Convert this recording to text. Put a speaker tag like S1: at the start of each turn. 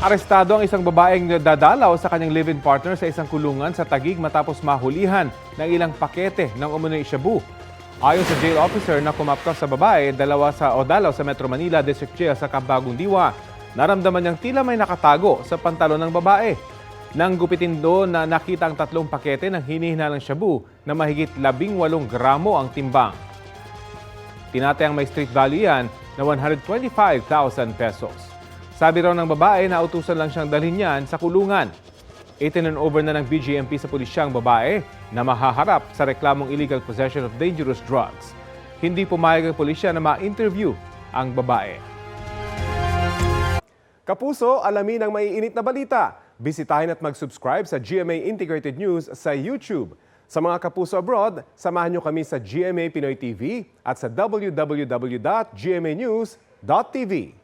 S1: Arestado ang isang babaeng dadalaw sa kanyang live-in partner sa isang kulungan sa Taguig matapos mahulihan ng ilang pakete ng umunoy shabu. Ayon sa jail officer na kumapkap sa babae, dalaw sa Metro Manila District Jail sa Cabagong Diwa, naramdaman niyang tila may nakatago sa pantalon ng babae. Nang gupitin doon na nakita ang 3 pakete ng hinihinalang shabu na mahigit 18 gramo ang timbang. Tinatayang may street value yan na 125,000 pesos. Sabi raw ng babae na utusan lang siyang dalhin yan sa kulungan. Itinurn over na ng BGMP sa pulisyang babae na mahaharap sa reklamong illegal possession of dangerous drugs. Hindi pumayag ang pulisya na ma-interview ang babae.
S2: Kapuso, alamin ang maiinit na balita. Bisitahin at mag-subscribe sa GMA Integrated News sa YouTube. Sa mga kapuso abroad, samahan niyo kami sa GMA Pinoy TV at sa www.gmanews.tv.